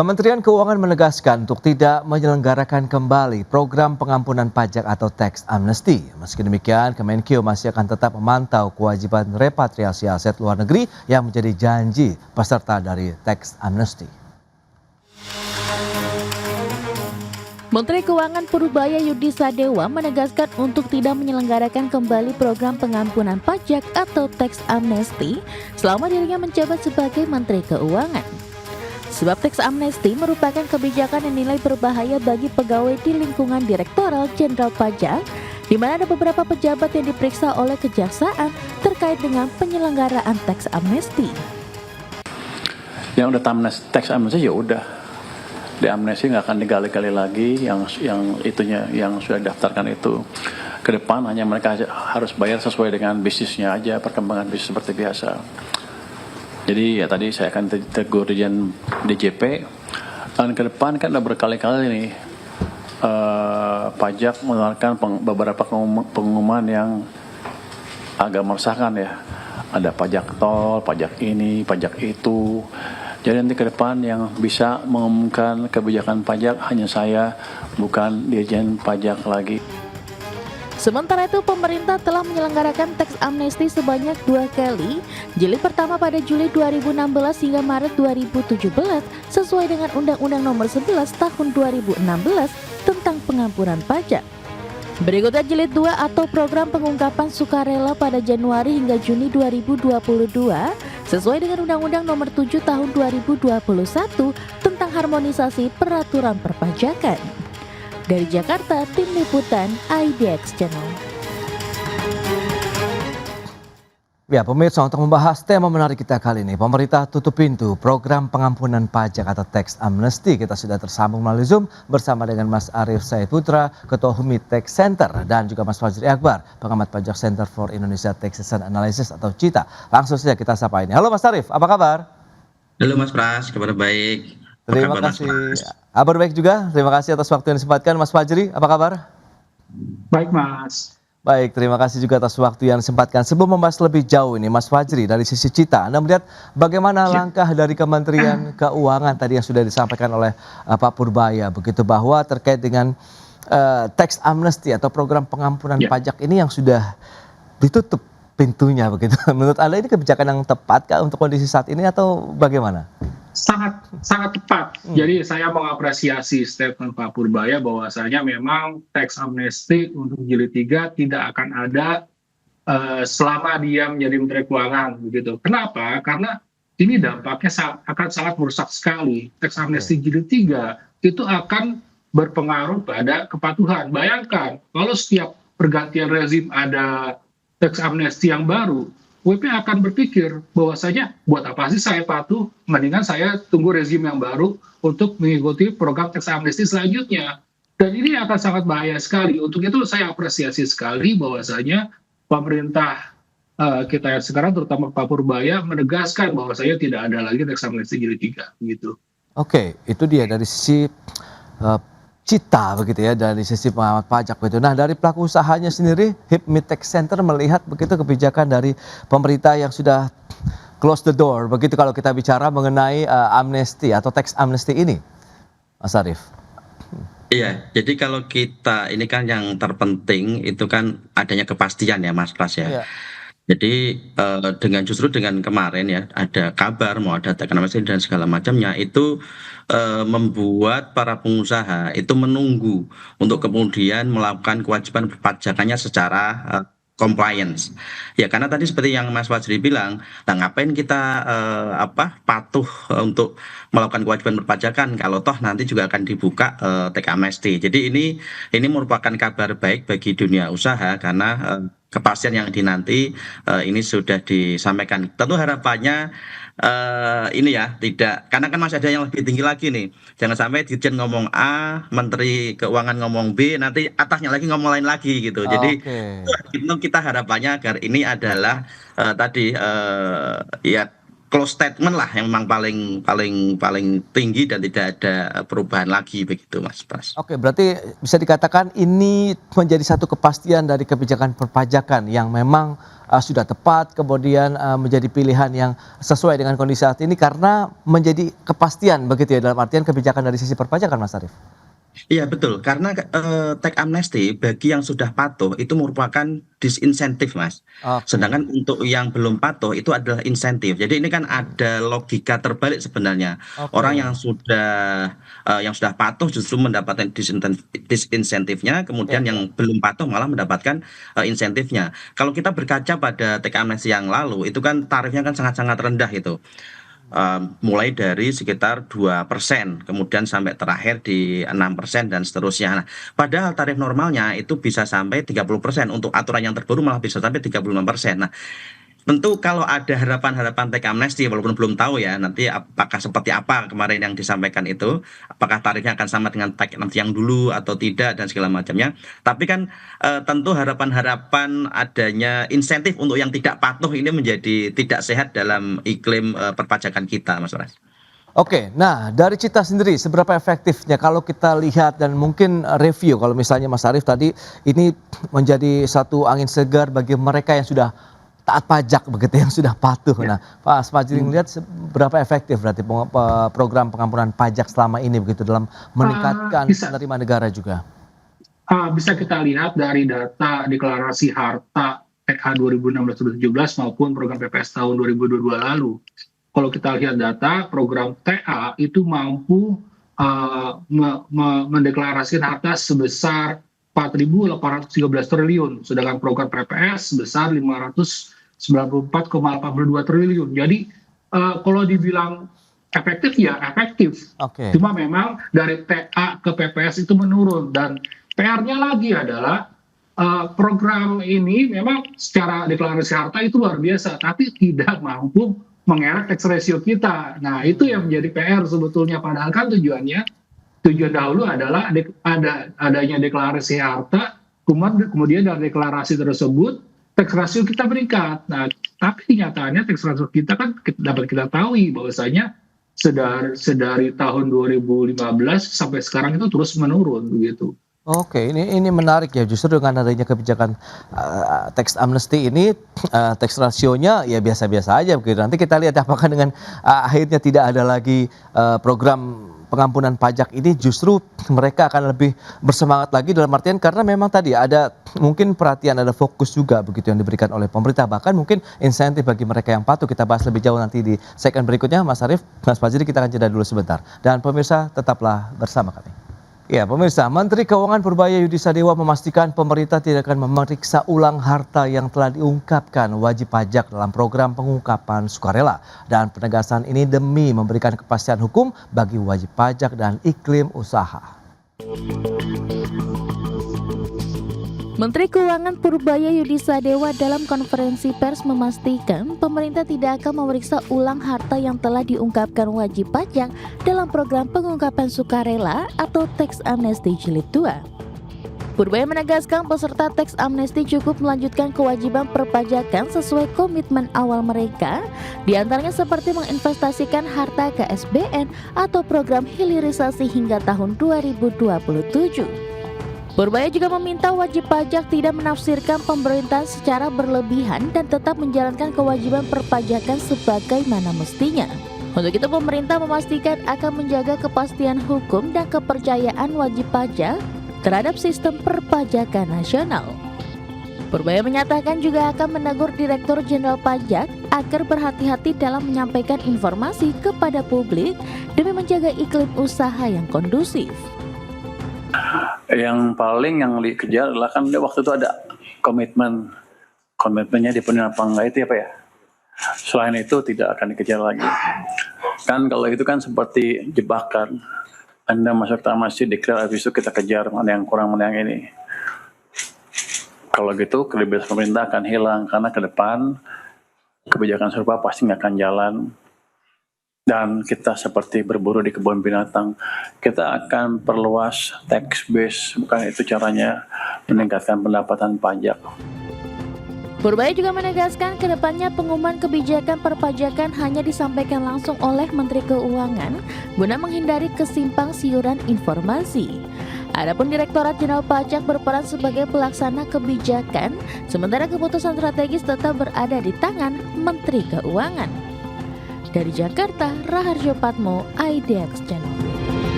Kementerian Keuangan menegaskan untuk tidak menyelenggarakan kembali program pengampunan pajak atau tax amnesty. Meski demikian, Kemenkeu masih akan tetap memantau kewajiban repatriasi aset luar negeri yang menjadi janji peserta dari tax amnesty. Menteri Keuangan Purbaya Yudi Sadewa menegaskan untuk tidak menyelenggarakan kembali program pengampunan pajak atau tax amnesty selama dirinya menjabat sebagai Menteri Keuangan. Sebab tax amnesty merupakan kebijakan yang dinilai berbahaya bagi pegawai di lingkungan Direktorat Jenderal Pajak, di mana ada beberapa pejabat yang diperiksa oleh kejaksaan terkait dengan penyelenggaraan tax amnesty. Yang udah tax amnesty ya udah, di amnesty nggak akan digali-gali lagi yang itunya yang sudah daftarkan itu. Ke depan hanya mereka harus bayar sesuai dengan bisnisnya aja, perkembangan bisnis seperti biasa. Jadi ya tadi saya akan tegur Dirjen DJP, dan ke depan kan udah berkali-kali nih pajak mengeluarkan beberapa pengumuman yang agak meresahkan ya. Ada pajak tol, pajak ini, pajak itu. Jadi nanti ke depan yang bisa mengumumkan kebijakan pajak hanya saya, bukan Dirjen Pajak lagi. Sementara itu, pemerintah telah menyelenggarakan tax amnesty sebanyak 2 kali, jilid pertama pada Juli 2016 hingga Maret 2017 sesuai dengan Undang-Undang Nomor 11 Tahun 2016 tentang pengampunan pajak. Berikutnya jilid 2 atau program pengungkapan sukarela pada Januari hingga Juni 2022 sesuai dengan Undang-Undang Nomor 7 Tahun 2021 tentang harmonisasi peraturan perpajakan. Dari Jakarta, Tim Liputan IDX Channel. Ya, pemirsa, untuk membahas tema menarik kita kali ini, pemerintah tutup pintu program pengampunan pajak atau tax amnesty. Kita sudah tersambung melalui Zoom bersama dengan Mas Arief Said Putra, Ketua Humit Tax Center, dan juga Mas Fajri Akbar, pengamat pajak Center for Indonesia Taxation Analysis atau CITA. Langsung saja kita sapa ini. Halo Mas Arief, apa kabar? Halo Mas Pras, kabar baik. Terima kasih. Kabar baik juga. Terima kasih atas waktu yang disempatkan. Mas Fajri, apa kabar? Baik, Mas. Baik, terima kasih juga atas waktu yang disempatkan. Sebelum membahas lebih jauh ini, Mas Fajri, dari sisi CITA, Anda melihat bagaimana langkah dari Kementerian Keuangan tadi yang sudah disampaikan oleh Pak Purbaya, begitu bahwa terkait dengan tax amnesty atau program pengampunan pajak ini yang sudah ditutup pintunya begitu. Menurut Anda ini kebijakan yang tepatkah untuk kondisi saat ini atau bagaimana? Sangat tepat. Jadi saya mengapresiasi statement Pak Purbaya bahwasanya memang tax amnesty untuk jilid 3 tidak akan ada selama dia menjadi Menteri Keuangan begitu. Kenapa? Karena ini dampaknya akan sangat merusak sekali. Tax amnesty jilid 3 itu akan berpengaruh pada kepatuhan. Bayangkan kalau setiap pergantian rezim ada tax amnesty yang baru, WP akan berpikir bahwasanya buat apa sih saya patuh, mendingan saya tunggu rezim yang baru untuk mengikuti program tax amnesty selanjutnya. Dan ini akan sangat bahaya sekali. Untuk itu saya apresiasi sekali bahwasanya pemerintah kita yang sekarang, terutama Pak Purbaya, menegaskan bahwasanya tidak ada lagi tax amnesty jilid 3 gitu. Oke, itu dia dari sisi CITA begitu ya, dari sisi pengamat pajak begitu. Nah, dari pelaku usahanya sendiri, HIPMI Tax Center melihat begitu kebijakan dari pemerintah yang sudah close the door begitu kalau kita bicara mengenai amnesty atau tax amnesty ini, Mas Arief. Iya, jadi kalau kita ini kan yang terpenting itu kan adanya kepastian ya Mas Pras ya. Iya. Jadi justru dengan kemarin ya ada kabar mau ada tax amnesty dan segala macamnya itu membuat para pengusaha itu menunggu untuk kemudian melakukan kewajiban perpajakannya secara compliance. Ya karena tadi seperti yang Mas Fajri bilang, nah ngapain kita patuh untuk melakukan kewajiban perpajakan kalau toh nanti juga akan dibuka tax amnesty. Jadi ini merupakan kabar baik bagi dunia usaha karena kepastian yang dinanti ini sudah disampaikan. Tentu harapannya ini ya tidak, karena kan masih ada yang lebih tinggi lagi nih. Jangan sampai Dirjen ngomong A, Menteri Keuangan ngomong B, nanti atasnya lagi ngomong lain lagi gitu. Jadi itu kita harapannya agar ini adalah tadi ya close statement lah yang memang paling tinggi dan tidak ada perubahan lagi begitu Mas Pras. Oke, berarti bisa dikatakan ini menjadi satu kepastian dari kebijakan perpajakan yang memang sudah tepat, kemudian menjadi pilihan yang sesuai dengan kondisi saat ini karena menjadi kepastian begitu ya dalam artian kebijakan dari sisi perpajakan, Mas Arief. Iya betul, karena tax amnesty bagi yang sudah patuh itu merupakan disinsentif Mas. Oke. Sedangkan untuk yang belum patuh itu adalah insentif. Jadi ini kan ada logika terbalik sebenarnya. Oke. Orang yang sudah patuh justru mendapatkan disinsentifnya, kemudian yang belum patuh malah mendapatkan insentifnya. Kalau kita berkaca pada tax amnesty yang lalu, itu kan tarifnya kan sangat-sangat rendah itu. Mulai dari sekitar 2%, kemudian sampai terakhir di 6% dan seterusnya. Nah, padahal tarif normalnya itu bisa sampai 30%, untuk aturan yang terbaru malah bisa sampai 35%. Nah, tentu kalau ada harapan-harapan tax amnesty, walaupun belum tahu ya nanti apakah seperti apa kemarin yang disampaikan itu, apakah tarifnya akan sama dengan tax amnesty yang dulu atau tidak dan segala macamnya. Tapi kan tentu harapan-harapan adanya insentif untuk yang tidak patuh ini menjadi tidak sehat dalam iklim perpajakan kita, Mas Pras. Oke, nah dari Cita sendiri seberapa efektifnya kalau kita lihat dan mungkin review kalau misalnya Mas Arief tadi ini menjadi satu angin segar bagi mereka yang sudah taat pajak begitu yang sudah patuh. Nah, Pak Fajri melihat seberapa efektif berarti program pengampunan pajak selama ini begitu dalam meningkatkan penerimaan negara juga. Bisa kita lihat dari data deklarasi harta PH 2016-2017 maupun program PPS tahun 2022 lalu. Kalau kita lihat data, program TA itu mampu mendeklarasikan harta sebesar 4.813 triliun, sedangkan program PPS sebesar 594,82 triliun. Jadi kalau dibilang efektif ya efektif. Oke. Cuma memang dari TA ke PPS itu menurun dan PR-nya lagi adalah program ini memang secara deklarasi harta itu luar biasa, tapi tidak mampu mengerek tax ratio kita. Nah itu yang menjadi PR sebetulnya. Padahal kan tujuan dahulu adalah adanya deklarasi harta, kemudian dari deklarasi tersebut tax ratio kita meningkat. Nah, tapi kenyataannya tax ratio kita kan dapat kita tahu bahwasanya sedari tahun 2015 sampai sekarang itu terus menurun begitu. Oke, ini menarik ya, justru dengan adanya kebijakan tax amnesty ini tax rasionya ya biasa-biasa aja begitu. Nanti kita lihat apakah dengan akhirnya tidak ada lagi program pengampunan pajak ini justru mereka akan lebih bersemangat lagi dalam artian karena memang tadi ada mungkin perhatian, ada fokus juga begitu yang diberikan oleh pemerintah, bahkan mungkin insentif bagi mereka yang patuh. Kita bahas lebih jauh nanti di segmen berikutnya. Mas Arief, Mas Fajri, kita akan jeda dulu sebentar dan pemirsa tetaplah bersama kami. Ya pemirsa, Menteri Keuangan Purbaya Yudi Sadewa memastikan pemerintah tidak akan memeriksa ulang harta yang telah diungkapkan wajib pajak dalam program pengungkapan sukarela. Dan penegasan ini demi memberikan kepastian hukum bagi wajib pajak dan iklim usaha. Menteri Keuangan Purbaya Yudi Sadewa dalam konferensi pers memastikan pemerintah tidak akan memeriksa ulang harta yang telah diungkapkan wajib pajak dalam program pengungkapan sukarela atau tax amnesty jilid 2. Purbaya menegaskan peserta tax amnesty cukup melanjutkan kewajiban perpajakan sesuai komitmen awal mereka, diantaranya seperti menginvestasikan harta ke SBN atau program hilirisasi hingga tahun 2027. Purbaya juga meminta wajib pajak tidak menafsirkan pemerintahan secara berlebihan dan tetap menjalankan kewajiban perpajakan sebagaimana mestinya. Untuk itu pemerintah memastikan akan menjaga kepastian hukum dan kepercayaan wajib pajak terhadap sistem perpajakan nasional. Purbaya menyatakan juga akan menegur Direktur Jenderal Pajak agar berhati-hati dalam menyampaikan informasi kepada publik demi menjaga iklim usaha yang kondusif. Yang paling yang dikejar adalah kan waktu itu ada komitmennya dipenuhi apa enggak itu ya Pak ya. Selain itu tidak akan dikejar lagi. Kan kalau itu kan seperti jebakan. Anda masuk masjid deklar habis itu kita kejar mana yang kurang mana yang ini. Kalau gitu kredibilitas pemerintah akan hilang karena ke depan kebijakan serupa pasti nggak akan jalan. Dan kita seperti berburu di kebun binatang, kita akan perluas tax base, bukan itu caranya meningkatkan pendapatan pajak. Purbaya juga menegaskan kedepannya pengumuman kebijakan perpajakan hanya disampaikan langsung oleh Menteri Keuangan guna menghindari kesimpang siuran informasi. Adapun Direktorat Jenderal Pajak berperan sebagai pelaksana kebijakan, sementara keputusan strategis tetap berada di tangan Menteri Keuangan. Dari Jakarta, Raharjo Patmo, IDX Channel.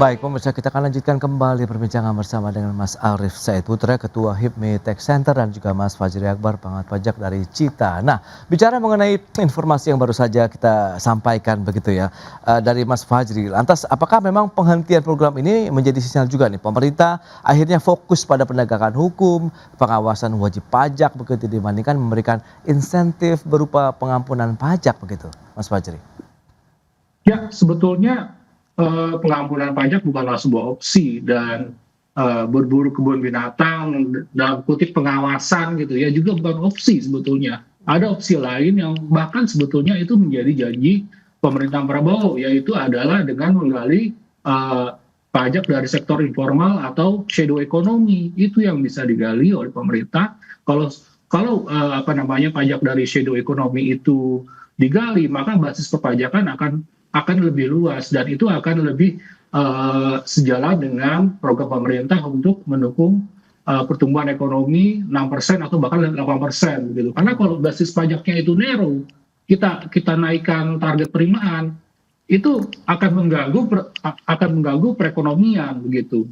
Baik, pemirsa, kita akan lanjutkan kembali perbincangan bersama dengan Mas Arief Said Putra, Ketua HIPMI Tax Center, dan juga Mas Fajri Akbar, pengamat pajak dari Cita. Nah, bicara mengenai informasi yang baru saja kita sampaikan begitu ya, dari Mas Fajri. Lantas, apakah memang penghentian program ini menjadi sinyal juga nih, pemerintah akhirnya fokus pada penegakan hukum, pengawasan wajib pajak begitu dibandingkan memberikan insentif berupa pengampunan pajak begitu, Mas Fajri? Ya, sebetulnya pengampunan pajak bukanlah sebuah opsi, dan berburu kebun binatang dalam kutip pengawasan gitu ya juga bukan opsi sebetulnya. Ada opsi lain yang bahkan sebetulnya itu menjadi janji pemerintah Prabowo, yaitu adalah dengan menggali pajak dari sektor informal atau shadow economy. Itu yang bisa digali oleh pemerintah. Kalau pajak dari shadow economy itu digali, maka basis perpajakan akan lebih luas, dan itu akan lebih sejalan dengan program pemerintah untuk mendukung pertumbuhan ekonomi 6% atau bahkan 8% gitu. Karena kalau basis pajaknya itu narrow, kita naikkan target penerimaan, itu akan mengganggu perekonomian begitu.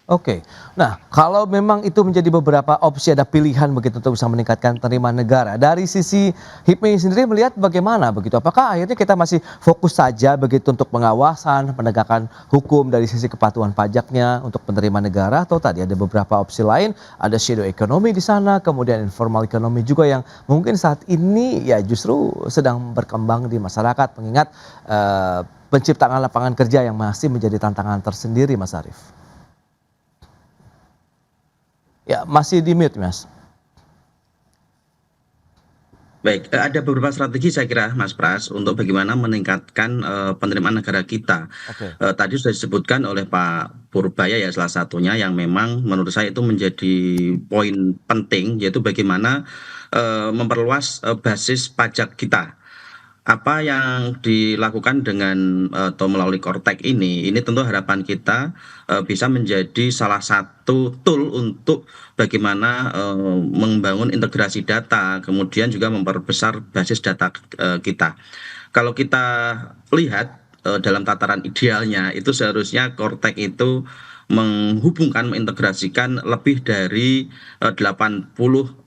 Oke, nah kalau memang itu menjadi beberapa opsi, ada pilihan begitu untuk bisa meningkatkan penerimaan negara. Dari sisi HIPMI sendiri melihat bagaimana begitu? Apakah akhirnya kita masih fokus saja begitu untuk pengawasan, penegakan hukum dari sisi kepatuhan pajaknya untuk penerimaan negara, atau tadi ada beberapa opsi lain, ada shadow economy di sana, kemudian informal economy juga yang mungkin saat ini ya justru sedang berkembang di masyarakat, mengingat penciptaan lapangan kerja yang masih menjadi tantangan tersendiri, Mas Arief. Ya, masih di mute, Mas. Baik, ada beberapa strategi saya kira Mas Pras untuk bagaimana meningkatkan penerimaan negara kita. Oke. Tadi sudah disebutkan oleh Pak Purbaya ya, salah satunya yang memang menurut saya itu menjadi poin penting, yaitu bagaimana memperluas basis pajak kita. Apa yang dilakukan dengan atau melalui Kortek ini tentu harapan kita bisa menjadi salah satu tool untuk bagaimana membangun integrasi data, kemudian juga memperbesar basis data kita. Kalau kita lihat dalam tataran idealnya, itu seharusnya Kortek itu menghubungkan, mengintegrasikan lebih dari 80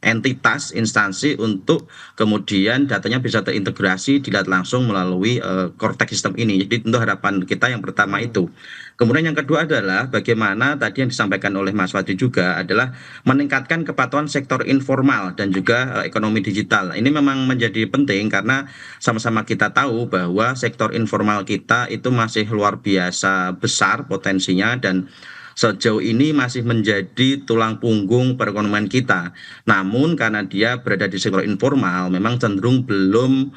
entitas, instansi, untuk kemudian datanya bisa terintegrasi, dilihat langsung melalui Kortek sistem ini. Jadi tentu harapan kita yang pertama itu. Kemudian yang kedua adalah bagaimana tadi yang disampaikan oleh Mas Fadli juga adalah meningkatkan kepatuhan sektor informal dan juga ekonomi digital. Ini memang menjadi penting karena sama-sama kita tahu bahwa sektor informal kita itu masih luar biasa besar potensinya, dan sejauh ini masih menjadi tulang punggung perekonomian kita. Namun karena dia berada di sektor informal, memang cenderung belum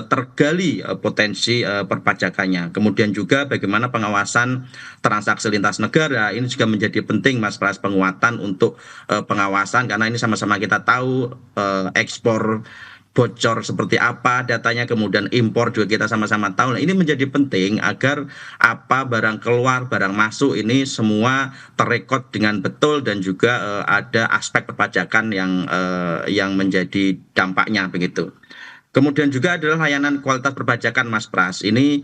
tergali potensi perpajakannya. Kemudian juga bagaimana pengawasan transaksi lintas negara, ini juga menjadi penting, Mas Pras, penguatan untuk pengawasan, karena ini sama-sama kita tahu ekspor bocor seperti apa datanya, kemudian impor juga kita sama-sama tahu. Nah, ini menjadi penting agar apa barang keluar, barang masuk ini semua terrekod dengan betul, dan juga ada aspek perpajakan yang menjadi dampaknya begitu. Kemudian juga adalah layanan kualitas perpajakan, Mas Pras. Ini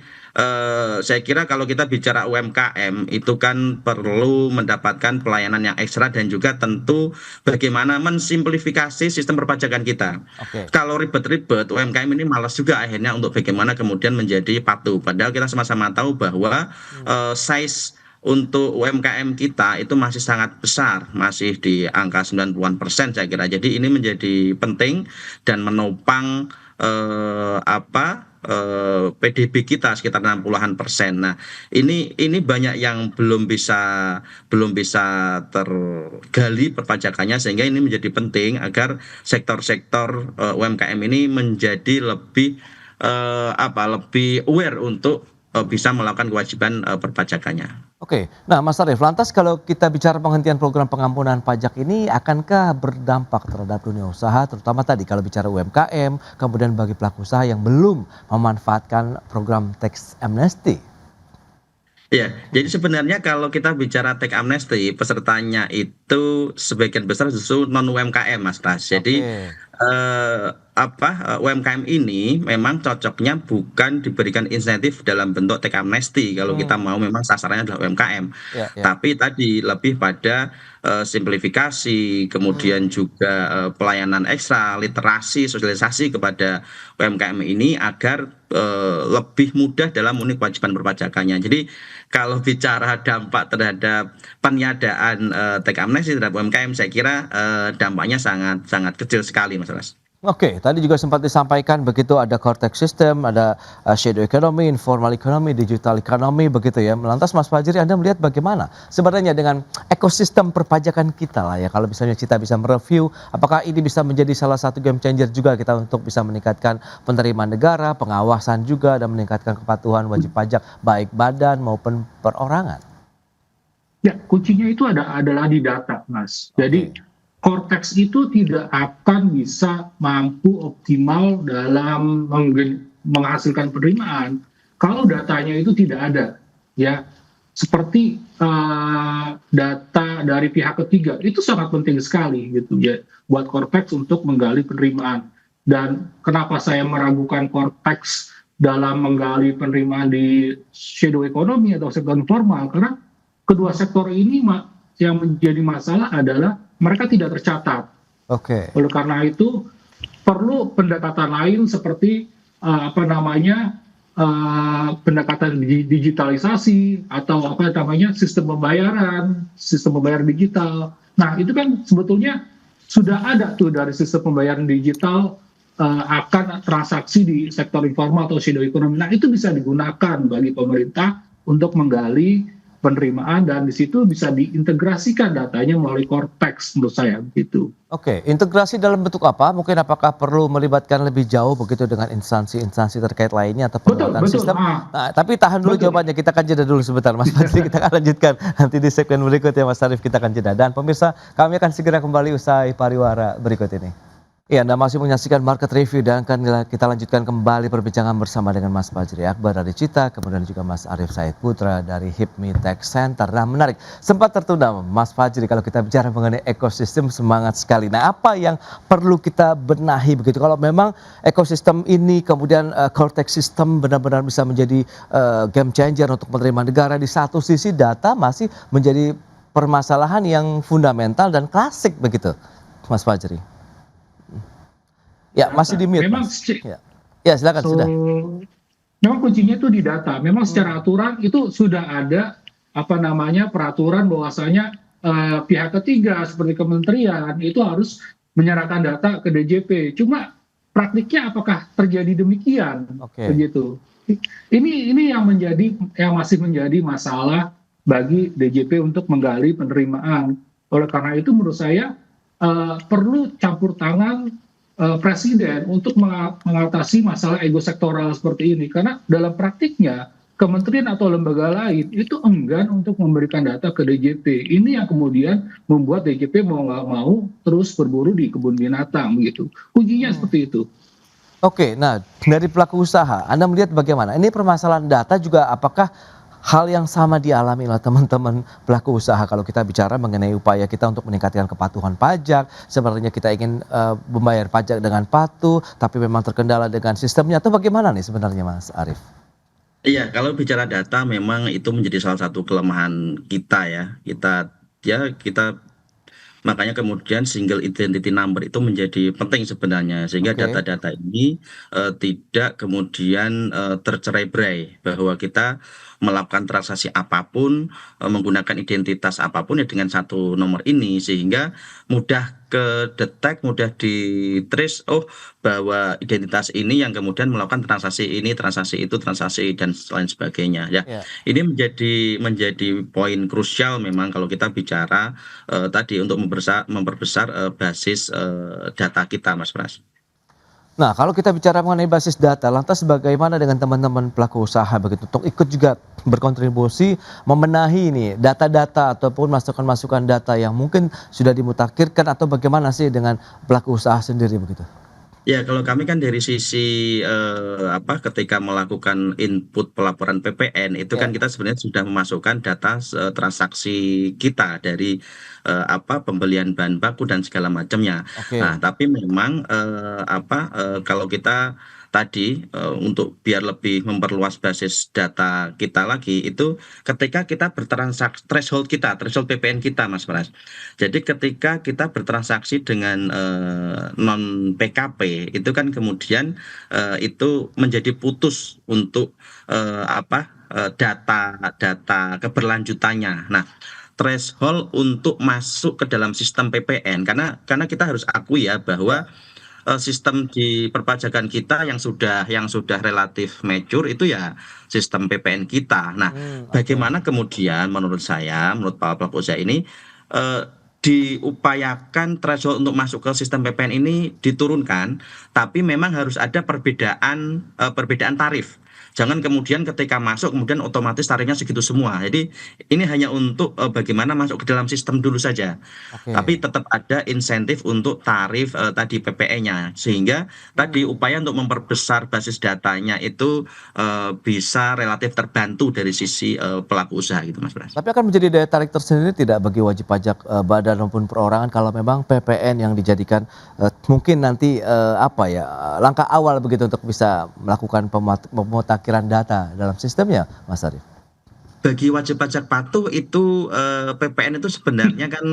saya kira kalau kita bicara UMKM itu kan perlu mendapatkan pelayanan yang ekstra, dan juga tentu bagaimana mensimplifikasi sistem perpajakan kita. Oke. Kalau ribet-ribet, UMKM ini malas juga akhirnya untuk bagaimana kemudian menjadi patuh. Padahal kita sama-sama tahu bahwa size untuk UMKM kita itu masih sangat besar, masih di angka 90-an% saya kira. Jadi ini menjadi penting dan menopang PDB kita sekitar 60-an%. Nah, ini banyak yang belum bisa tergali perpajakannya, sehingga ini menjadi penting agar sektor-sektor UMKM ini menjadi lebih aware untuk bisa melakukan kewajiban perpajakannya. Oke, nah Mas Arief, lantas kalau kita bicara penghentian program pengampunan pajak ini akankah berdampak terhadap dunia usaha, terutama tadi kalau bicara UMKM, kemudian bagi pelaku usaha yang belum memanfaatkan program tax amnesty? Ya, jadi sebenarnya kalau kita bicara teks amnesty, pesertanya itu sebagian besar justru non UMKM, Mas Pras. Jadi Oke. UMKM ini memang cocoknya bukan diberikan insentif dalam bentuk teks amnesty kalau kita mau memang sasarannya adalah UMKM. Ya, ya. Tapi tadi lebih pada simplifikasi, kemudian juga pelayanan ekstra, literasi, sosialisasi kepada UMKM ini agar lebih mudah dalam memenuhi kewajiban perpajakannya. Jadi kalau bicara dampak terhadap peniadaan teks amnesty terhadap UMKM, saya kira dampaknya sangat sangat kecil sekali, Mas Ras. Oke, tadi juga sempat disampaikan begitu ada core tax system, ada shadow economy, informal economy, digital economy begitu ya. Lantas Mas Fajri, Anda melihat bagaimana sebenarnya dengan ekosistem perpajakan kita lah ya. Kalau misalnya kita bisa mereview, apakah ini bisa menjadi salah satu game changer juga kita untuk bisa meningkatkan penerimaan negara, pengawasan juga, dan meningkatkan kepatuhan wajib pajak baik badan maupun perorangan. Ya, kuncinya itu adalah di data, Mas. Jadi Cortex itu tidak akan bisa mampu optimal dalam menghasilkan penerimaan kalau datanya itu tidak ada, ya. Seperti data dari pihak ketiga itu sangat penting sekali gitu ya buat Cortex untuk menggali penerimaan. Dan kenapa saya meragukan Cortex dalam menggali penerimaan di shadow economy atau sektor informal, karena kedua sektor ini yang menjadi masalah adalah mereka tidak tercatat. Oke. Oleh karena itu perlu pendekatan lain seperti pendekatan digitalisasi atau sistem pembayaran digital. Nah itu kan sebetulnya sudah ada tuh dari sistem pembayaran digital akan transaksi di sektor informal atau shadow economy. Nah itu bisa digunakan bagi pemerintah untuk menggali penerimaan dan di situ bisa diintegrasikan datanya melalui Cortex menurut saya begitu. Oke, integrasi dalam bentuk apa? Mungkin apakah perlu melibatkan lebih jauh begitu dengan instansi-instansi terkait lainnya atau penguatan sistem? Nah, tapi tahan dulu jawabannya, kita akan jeda dulu sebentar Mas Fadli, kita akan lanjutkan nanti di segmen berikutnya Mas Arief, kita akan jeda. Dan pemirsa, kami akan segera kembali usai pariwara berikut ini. Ya, Anda masih menyaksikan Market Review dan akan kita lanjutkan kembali perbincangan bersama dengan Mas Fajri Akbar dari Cita, kemudian juga Mas Arief Said Putra dari HIPMI Tax Center. Nah menarik, sempat tertunda Mas Fajri kalau kita bicara mengenai ekosistem, semangat sekali. Nah apa yang perlu kita benahi begitu kalau memang ekosistem ini kemudian core tax system benar-benar bisa menjadi game changer untuk penerimaan negara, di satu sisi data masih menjadi permasalahan yang fundamental dan klasik begitu Mas Fajri. Ya, masih di mute. Memang ya silakan sudah. Memang kuncinya itu di data. Memang secara aturan itu sudah ada peraturan bahwasanya pihak ketiga seperti kementerian itu harus menyerahkan data ke DJP. Cuma praktiknya apakah terjadi demikian? Begitu. Ini yang masih menjadi masalah bagi DJP untuk menggali penerimaan. Oleh karena itu menurut saya perlu campur tangan Presiden untuk mengatasi masalah ego sektoral seperti ini, karena dalam praktiknya kementerian atau lembaga lain itu enggan untuk memberikan data ke DJP. Ini yang kemudian membuat DJP mau nggak mau terus berburu di kebun binatang gitu. Kuncinya seperti itu. Oke, nah dari pelaku usaha, Anda melihat bagaimana? Ini permasalahan data juga apakah hal yang sama dialami oleh teman-teman pelaku usaha kalau kita bicara mengenai upaya kita untuk meningkatkan kepatuhan pajak, sebenarnya kita ingin membayar pajak dengan patuh, tapi memang terkendala dengan sistemnya, atau bagaimana nih sebenarnya Mas Arief? Iya, kalau bicara data memang itu menjadi salah satu kelemahan kita ya. Kita makanya kemudian single identity number itu menjadi penting sebenarnya, sehingga data-data ini tidak kemudian tercerai-berai bahwa kita melakukan transaksi apapun menggunakan identitas apapun ya dengan satu nomor ini, sehingga mudah kedetek, mudah di trace bahwa identitas ini yang kemudian melakukan transaksi ini, transaksi itu, transaksi dan lain sebagainya ya. Ini menjadi poin krusial memang kalau kita bicara tadi untuk memperbesar basis data kita Mas Pras. Nah, kalau kita bicara mengenai basis data, lantas bagaimana dengan teman-teman pelaku usaha begitu untuk ikut juga berkontribusi membenahi ini data-data ataupun masukan-masukan data yang mungkin sudah dimutakhirkan atau bagaimana sih dengan pelaku usaha sendiri begitu? Ya, kalau kami kan dari sisi ketika melakukan input pelaporan PPN itu kan Ya, kita sebenarnya sudah memasukkan data transaksi kita dari pembelian bahan baku dan segala macamnya. oke. Nah, tapi memang kalau kita tadi untuk biar lebih memperluas basis data kita lagi itu ketika kita bertransaksi threshold PPN kita, Mas Pras. Jadi ketika kita bertransaksi dengan non PKP itu kan kemudian itu menjadi putus untuk data keberlanjutannya. Nah, threshold untuk masuk ke dalam sistem PPN karena kita harus akui ya bahwa sistem di perpajakan kita yang sudah relatif mature itu ya sistem PPN kita. Nah, Oke. bagaimana kemudian menurut para pelaku usaha ini eh, diupayakan threshold untuk masuk ke sistem PPN ini diturunkan, tapi memang harus ada perbedaan tarif. Jangan kemudian ketika masuk kemudian otomatis tarifnya segitu semua. Jadi ini hanya untuk bagaimana masuk ke dalam sistem dulu saja. Oke. Tapi tetap ada insentif untuk tarif tadi PPE-nya sehingga tadi upaya untuk memperbesar basis datanya itu bisa relatif terbantu dari sisi pelaku usaha gitu Mas Bras. Tapi akan menjadi daya tarik tersendiri tidak bagi wajib pajak badan maupun perorangan kalau memang PPN yang dijadikan mungkin nanti langkah awal begitu untuk bisa melakukan pemutakhiran data dalam sistemnya, Mas Arief? Bagi wajib pajak patuh itu PPN itu sebenarnya kan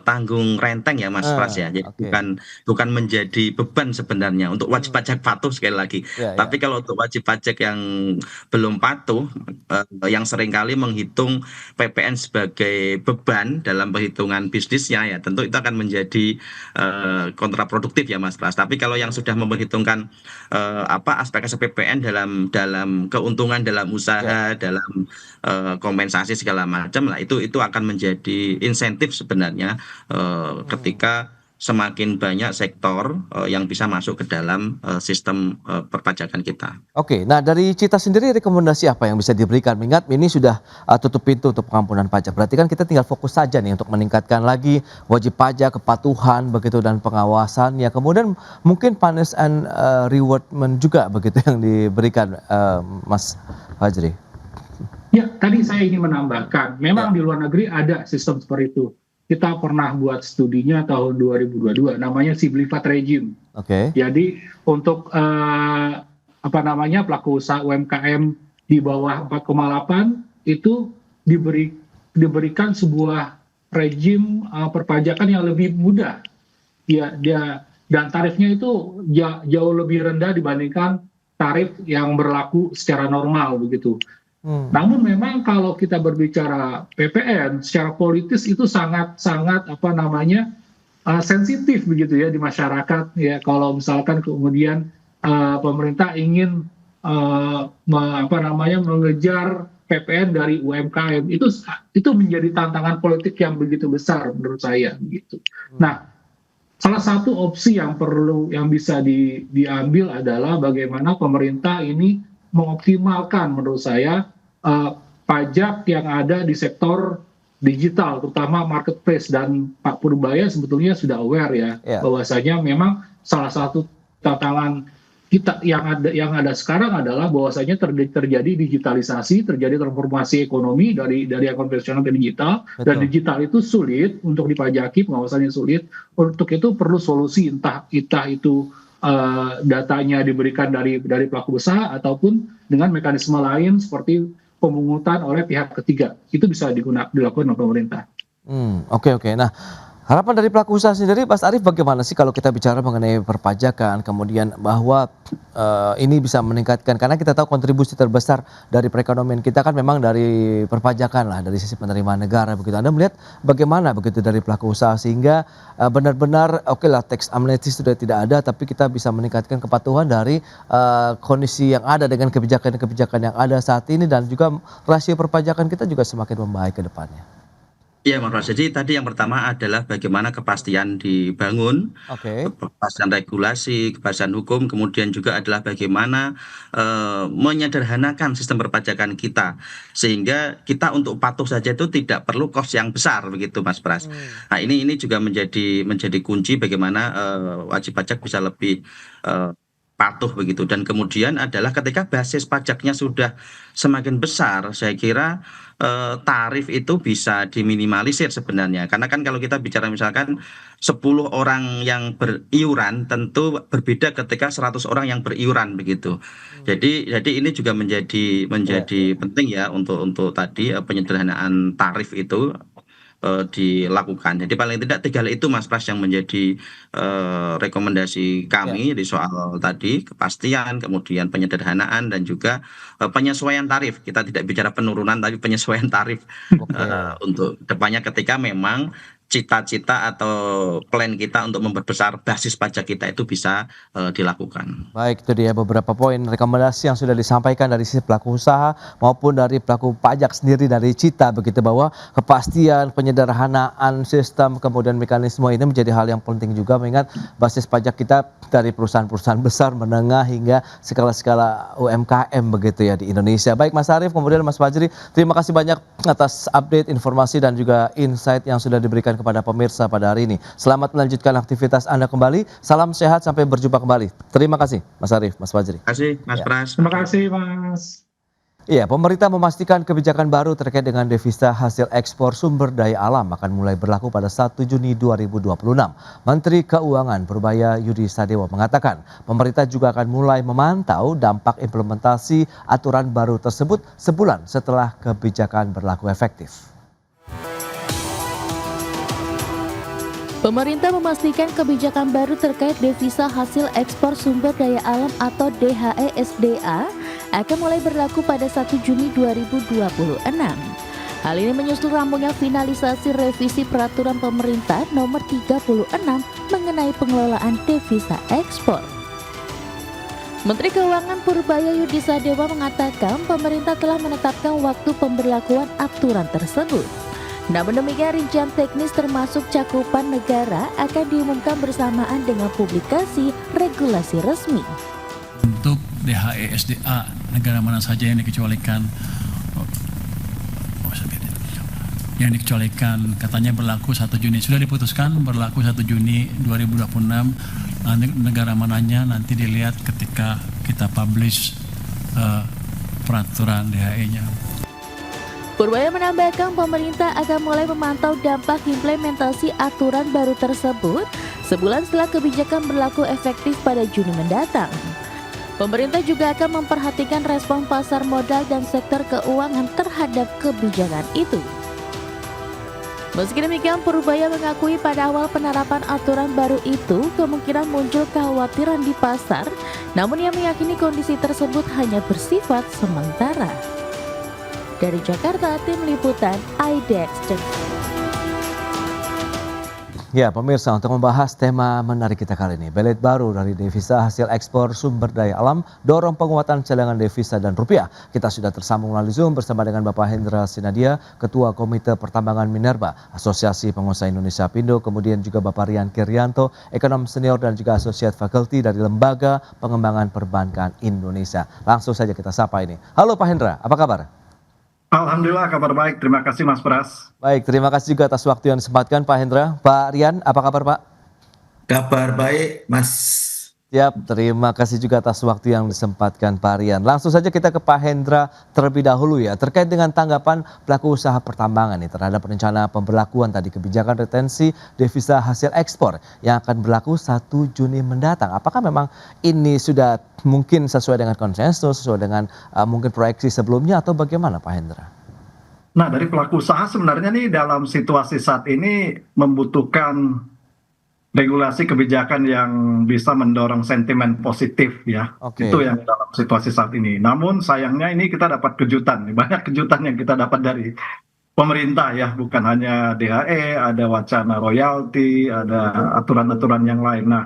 tanggung renteng ya Mas Pras ya. Jadi Oke. bukan menjadi beban sebenarnya untuk wajib pajak patuh sekali lagi. Ya, ya. Tapi kalau untuk wajib pajak yang belum patuh, yang seringkali menghitung PPN sebagai beban dalam perhitungan bisnisnya ya, tentu itu akan menjadi kontraproduktif ya Mas Pras. Tapi kalau yang sudah memperhitungkan aspek-aspek PPN dalam keuntungan dalam Ya. usaha, dalam kompensasi segala macam lah itu akan menjadi insentif sebenarnya ketika semakin banyak sektor yang bisa masuk ke dalam sistem perpajakan kita. Oke, nah dari Cita sendiri rekomendasi apa yang bisa diberikan? Mengingat ini sudah tutup pintu untuk pengampunan pajak. Berarti kan kita tinggal fokus saja nih untuk meningkatkan lagi wajib pajak, kepatuhan begitu dan pengawasan. Ya kemudian mungkin punish and rewardment juga begitu yang diberikan Mas Fajri. Ya, tadi saya ingin menambahkan, Ya, memang di luar negeri ada sistem seperti itu. Kita pernah buat studinya tahun 2022, namanya Simplified Regime. oke. Jadi untuk pelaku usaha UMKM di bawah 4,8 itu diberikan sebuah rejim perpajakan yang lebih mudah. Ya, dan tarifnya itu jauh lebih rendah dibandingkan tarif yang berlaku secara normal begitu. Namun memang kalau kita berbicara PPN secara politis itu sangat sensitif begitu ya di masyarakat ya kalau misalkan kemudian pemerintah ingin mengejar PPN dari UMKM itu menjadi tantangan politik yang begitu besar menurut saya gitu. Nah, salah satu opsi yang bisa diambil adalah bagaimana pemerintah ini mengoptimalkan menurut saya pajak yang ada di sektor digital, terutama marketplace, dan Pak Purbaya sebetulnya sudah aware ya Ya. bahwasanya memang salah satu tantangan kita yang ada sekarang adalah bahwasanya terjadi digitalisasi, terjadi transformasi ekonomi dari yang konvensional ke digital, dan Betul. digital itu sulit untuk dipajaki, pengawasannya sulit. Untuk itu perlu solusi entah itu datanya diberikan dari pelaku usaha ataupun dengan mekanisme lain seperti pemungutan oleh pihak ketiga. Itu bisa dilakukan oleh pemerintah. Oke, oke. Nah, harapan dari pelaku usaha sendiri, Mas Arief, bagaimana sih kalau kita bicara mengenai perpajakan, kemudian bahwa ini bisa meningkatkan, karena kita tahu kontribusi terbesar dari perekonomian kita kan memang dari perpajakan lah, dari sisi penerimaan negara begitu. Anda melihat bagaimana begitu dari pelaku usaha sehingga benar-benar oke lah tax amnesty sudah tidak ada, tapi kita bisa meningkatkan kepatuhan dari kondisi yang ada dengan kebijakan-kebijakan yang ada saat ini dan juga rasio perpajakan kita juga semakin membaik ke depannya. Iya, Mas Pras. Jadi tadi yang pertama adalah bagaimana kepastian dibangun, Oke. kepastian regulasi, kepastian hukum, kemudian juga adalah bagaimana menyederhanakan sistem perpajakan kita, sehingga kita untuk patuh saja itu tidak perlu kos yang besar, begitu, Mas Pras. Nah, ini juga menjadi kunci bagaimana wajib pajak bisa lebih eh, patuh begitu. Dan kemudian adalah ketika basis pajaknya sudah semakin besar, saya kira tarif itu bisa diminimalisir sebenarnya. Karena kan kalau kita bicara misalkan 10 orang yang beriuran tentu berbeda ketika 100 orang yang beriuran begitu. Jadi ini juga menjadi Ya, menjadi penting ya untuk tadi penyederhanaan tarif itu dilakukan. Jadi paling tidak 3 hal itu, Mas Pras, yang menjadi rekomendasi ya. kami di soal tadi kepastian, kemudian penyederhanaan dan juga penyesuaian tarif. Kita tidak bicara penurunan tapi penyesuaian tarif Oke. untuk depannya ketika memang cita-cita atau plan kita untuk memperbesar basis pajak kita itu bisa dilakukan. Baik, itu dia beberapa poin rekomendasi yang sudah disampaikan dari sisi pelaku usaha maupun dari pelaku pajak sendiri dari Cita, begitu, bahwa kepastian, penyederhanaan sistem, kemudian mekanisme ini menjadi hal yang penting juga, mengingat basis pajak kita dari perusahaan-perusahaan besar, menengah hingga skala-skala UMKM begitu ya di Indonesia. Baik Mas Arief, kemudian Mas Fajri, terima kasih banyak atas update informasi dan juga insight yang sudah diberikan kepada pemirsa pada hari ini. Selamat melanjutkan aktivitas Anda kembali. Salam sehat, sampai berjumpa kembali. Terima kasih Mas Arief, Mas Fajri. Terima kasih, Mas Ya. Pras. Terima kasih, Mas. Iya, pemerintah memastikan kebijakan baru terkait dengan devisa hasil ekspor sumber daya alam akan mulai berlaku pada 1 Juni 2026. Menteri Keuangan Purbaya Yudi Sadewo mengatakan, pemerintah juga akan mulai memantau dampak implementasi aturan baru tersebut sebulan setelah kebijakan berlaku efektif. Pemerintah memastikan kebijakan baru terkait devisa hasil ekspor sumber daya alam atau DHE-SDA akan mulai berlaku pada 1 Juni 2026. Hal ini menyusul rampungnya finalisasi revisi peraturan pemerintah nomor 36 mengenai pengelolaan devisa ekspor. Menteri Keuangan Purbaya Yudi Sadewo mengatakan pemerintah telah menetapkan waktu pemberlakuan aturan tersebut. Namun demikian, rincian teknis termasuk cakupan negara akan diumumkan bersamaan dengan publikasi regulasi resmi. Untuk DHE SDA, negara mana saja yang dikecualikan, katanya berlaku 1 Juni. Sudah diputuskan berlaku 1 Juni 2026. Negara mananya nanti dilihat ketika kita publish peraturan DHE-nya. Purbaya menambahkan pemerintah akan mulai memantau dampak implementasi aturan baru tersebut sebulan setelah kebijakan berlaku efektif pada Juni mendatang. Pemerintah juga akan memperhatikan respon pasar modal dan sektor keuangan terhadap kebijakan itu. Meski demikian, Purbaya mengakui pada awal penerapan aturan baru itu kemungkinan muncul kekhawatiran di pasar, namun ia meyakini kondisi tersebut hanya bersifat sementara. Dari Jakarta, Tim Liputan IDX. Ya, pemirsa, untuk membahas tema menarik kita kali ini, belit baru dari devisa hasil ekspor sumber daya alam dorong penguatan cadangan devisa dan rupiah. Kita sudah tersambung melalui Zoom bersama dengan Bapak Hendra Sinadia, Ketua Komite Pertambangan Minerba, Asosiasi Pengusaha Indonesia Pindo, kemudian juga Bapak Rian Kiryanto, ekonom senior dan juga Associate Faculty dari Lembaga Pengembangan Perbankan Indonesia. Langsung saja kita sapa ini. Halo Pak Hendra, apa kabar? Alhamdulillah kabar baik, terima kasih Mas Pras. Baik, terima kasih juga atas waktu yang disempatkan Pak Hendra. Pak Rian, apa kabar Pak? Kabar baik, Mas. Siap, terima kasih juga atas waktu yang disempatkan Pak Rian. Langsung saja kita ke Pak Hendra terlebih dahulu ya, terkait dengan tanggapan pelaku usaha pertambangan nih terhadap rencana pemberlakuan tadi kebijakan retensi devisa hasil ekspor yang akan berlaku 1 Juni mendatang. Apakah memang ini sudah mungkin sesuai dengan konsensus, sesuai dengan mungkin proyeksi sebelumnya atau bagaimana Pak Hendra? Nah, dari pelaku usaha sebenarnya nih dalam situasi saat ini membutuhkan regulasi kebijakan yang bisa mendorong sentimen positif ya. Oke. Itu yang dalam situasi saat ini. Namun sayangnya ini kita dapat kejutan, banyak kejutan yang kita dapat dari pemerintah ya, bukan hanya DHE, ada wacana royalti, ada aturan-aturan yang lain. Nah,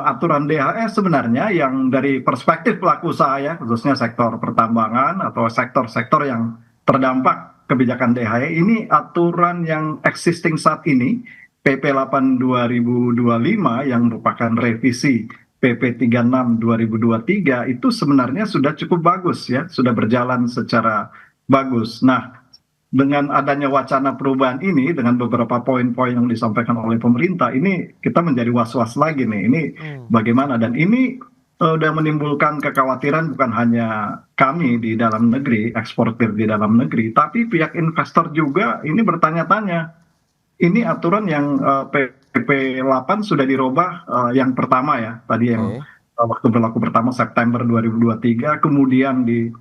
aturan DHE sebenarnya yang dari perspektif pelaku usaha ya, khususnya sektor pertambangan atau sektor-sektor yang terdampak kebijakan DHE ini aturan yang existing saat ini, PP 8 2025 yang merupakan revisi PP 36 2023 itu sebenarnya sudah cukup bagus ya, sudah berjalan secara bagus. Nah, dengan adanya wacana perubahan ini, dengan beberapa poin-poin yang disampaikan oleh pemerintah, ini kita menjadi was-was lagi nih. Ini bagaimana? Dan ini sudah menimbulkan kekhawatiran bukan hanya kami di dalam negeri, eksportir di dalam negeri, tapi pihak investor juga ini bertanya-tanya. Ini aturan yang PP 8 sudah dirubah yang pertama ya, tadi yang waktu berlaku pertama September 2023, kemudian di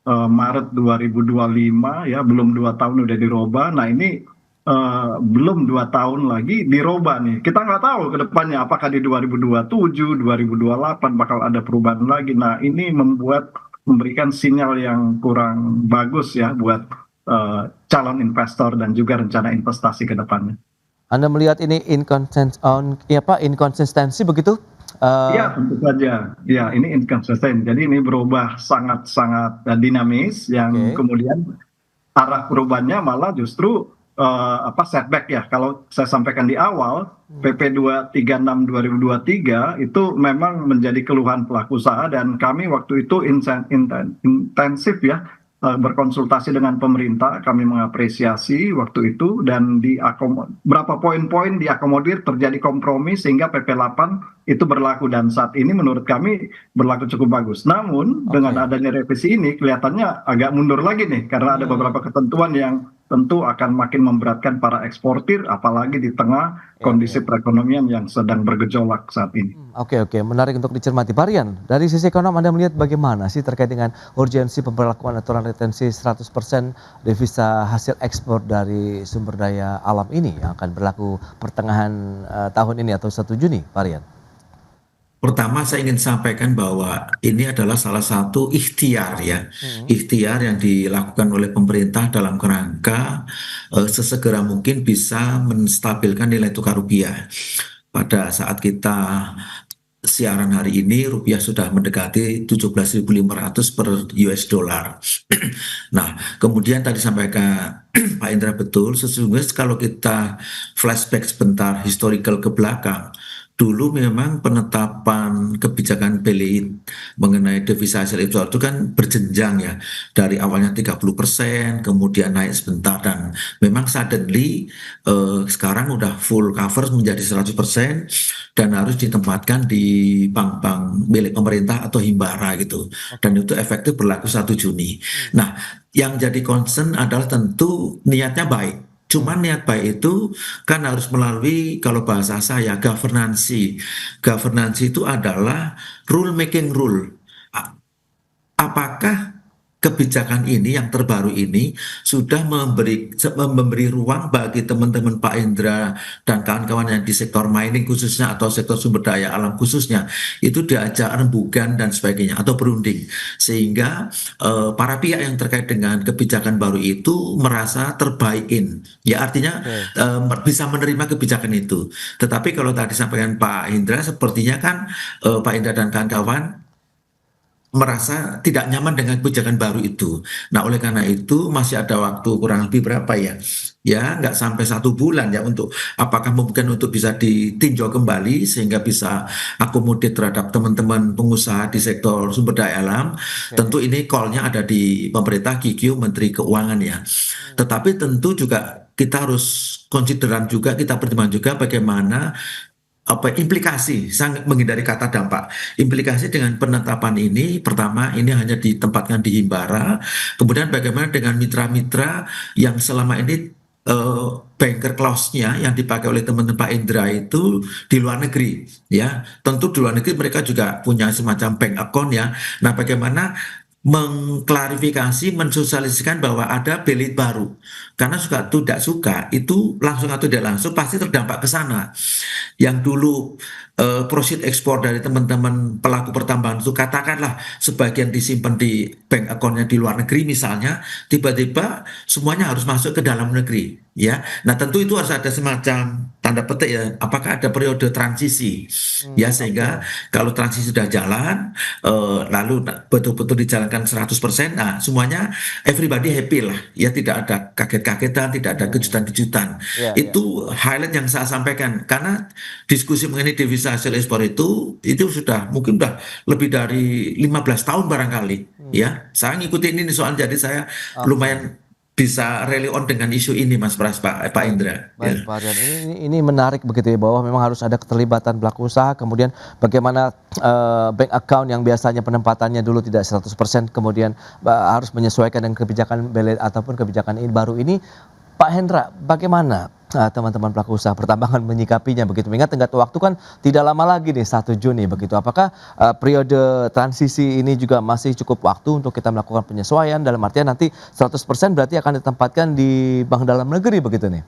Maret 2025 ya, belum 2 tahun udah dirubah. Nah ini belum 2 tahun lagi dirubah nih. Kita nggak tahu ke depannya apakah di 2027, 2028 bakal ada perubahan lagi. Nah ini memberikan sinyal yang kurang bagus ya buat calon investor dan juga rencana investasi ke depannya. Anda melihat ini inkonsistensi begitu? Ya, tentu saja. Ya, ini inconsistent. Jadi ini berubah sangat-sangat dinamis yang kemudian arah perubahannya malah justru setback ya. Kalau saya sampaikan di awal, PP 236 2023 itu memang menjadi keluhan pelaku usaha dan kami waktu itu intensif ya berkonsultasi dengan pemerintah, kami mengapresiasi waktu itu dan berapa poin-poin diakomodir, terjadi kompromi sehingga PP 8 itu berlaku dan saat ini menurut kami berlaku cukup bagus. Namun dengan adanya revisi ini kelihatannya agak mundur lagi nih karena ada beberapa ketentuan yang tentu akan makin memberatkan para eksportir apalagi di tengah kondisi perekonomian yang sedang bergejolak saat ini. Oke, menarik untuk dicermati. Pak Rian, dari sisi ekonom Anda melihat bagaimana sih terkait dengan urgensi pemberlakuan aturan retensi 100% devisa hasil ekspor dari sumber daya alam ini yang akan berlaku pertengahan tahun ini atau 1 Juni, Pak Rian? Pertama saya ingin sampaikan bahwa ini adalah salah satu ikhtiar ya, ikhtiar yang dilakukan oleh pemerintah dalam kerangka sesegera mungkin bisa menstabilkan nilai tukar rupiah. Pada saat kita siaran hari ini rupiah sudah mendekati 17.500 per US dollar. Nah, kemudian tadi sampaikan Pak Indra betul, sesungguhnya kalau kita flashback sebentar historical ke belakang, dulu memang penetapan kebijakan BLI mengenai devisa hasil ekspor itu kan berjenjang ya. Dari awalnya 30%, kemudian naik sebentar dan memang suddenly sekarang udah full cover menjadi 100% dan harus ditempatkan di bank-bank milik pemerintah atau himbara gitu. Dan itu efektif berlaku 1 Juni. Nah, yang jadi concern adalah tentu niatnya baik. Cuman niat baik itu kan harus melalui, kalau bahasa saya, governancy. Governancy itu adalah rule making rule. Apakah kebijakan ini yang terbaru ini sudah memberi ruang bagi teman-teman Pak Indra dan kawan-kawan yang di sektor mining khususnya atau sektor sumber daya alam khususnya itu diajak rembugan dan sebagainya atau berunding sehingga para pihak yang terkait dengan kebijakan baru itu merasa terbaikin ya artinya bisa menerima kebijakan itu. Tetapi kalau tadi sampaikan Pak Indra sepertinya kan Pak Indra dan kawan-kawan merasa tidak nyaman dengan kebijakan baru itu. Nah, oleh karena itu masih ada waktu kurang lebih berapa ya? Ya, nggak sampai 1 bulan ya untuk apakah mungkin untuk bisa ditinjau kembali sehingga bisa akomodir terhadap teman-teman pengusaha di sektor sumber daya alam. Tentu ini call-nya ada di pemerintah GQ Menteri Keuangan ya. Tetapi tentu juga kita harus konsideran juga, kita pertimbangkan juga bagaimana implikasi, sangat menghindari kata dampak. Implikasi dengan penetapan ini, pertama ini hanya ditempatkan di himbara, kemudian bagaimana dengan mitra-mitra yang selama ini banker clause-nya yang dipakai oleh teman-teman Pak Indra itu di luar negeri, ya tentu di luar negeri mereka juga punya semacam bank account ya. Nah, bagaimana mengklarifikasi, mensosialisasikan bahwa ada belit baru. Karena suka atau tidak suka, itu langsung atau tidak langsung pasti terdampak ke sana. Yang dulu proceed ekspor dari teman-teman pelaku pertambangan itu katakanlah sebagian disimpan di bank account-nya di luar negeri misalnya, tiba-tiba semuanya harus masuk ke dalam negeri, ya. Nah, tentu itu harus ada semacam tanda petik ya, apakah ada periode transisi, ya, sehingga kalau transisi sudah jalan, lalu betul-betul dijalankan 100%, nah semuanya everybody happy lah, ya, tidak ada kaget-kagetan, tidak ada kejutan-kejutan. Ya, ya. Itu highlight yang saya sampaikan, karena diskusi mengenai devisa hasil ekspor itu sudah mungkin udah lebih dari 15 tahun barangkali, ya. Saya ngikutin ini soal, jadi saya lumayan bisa rely on dengan isu ini, Mas Pras, Pak Indra. Baik, Pak Rian. Ini menarik begitu ya, bahwa memang harus ada keterlibatan pelaku usaha, kemudian bagaimana bank account yang biasanya penempatannya dulu tidak 100%, kemudian harus menyesuaikan dengan kebijakan BELET ataupun kebijakan ini baru ini. Pak Hendra, bagaimana teman-teman pelaku usaha pertambangan menyikapinya begitu? Mengingat tenggat waktu kan tidak lama lagi nih, 1 Juni begitu. Apakah periode transisi ini juga masih cukup waktu untuk kita melakukan penyesuaian, dalam artian nanti 100% berarti akan ditempatkan di bank dalam negeri begitu nih,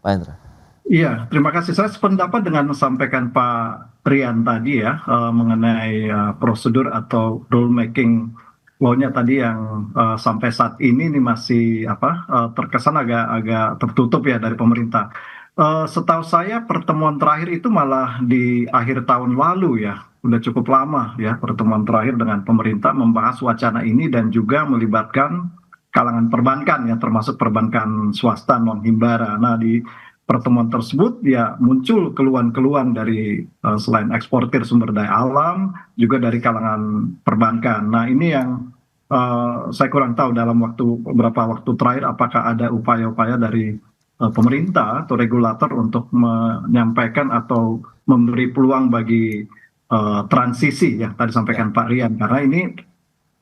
Pak Hendra? Iya, terima kasih. Saya sependapat dengan sampaikan Pak Rian tadi ya, mengenai prosedur atau rule making law-nya tadi yang sampai saat ini masih terkesan agak tertutup ya dari pemerintah. Setahu saya pertemuan terakhir itu malah di akhir tahun lalu ya, udah cukup lama ya pertemuan terakhir dengan pemerintah membahas wacana ini dan juga melibatkan kalangan perbankan ya, termasuk perbankan swasta non himbara. Nah, di pertemuan tersebut ya muncul keluhan-keluhan dari selain eksportir sumber daya alam juga dari kalangan perbankan. Nah, ini yang saya kurang tahu dalam beberapa waktu terakhir apakah ada upaya-upaya dari pemerintah atau regulator untuk menyampaikan atau memberi peluang bagi transisi ya tadi sampaikan Pak Rian, karena ini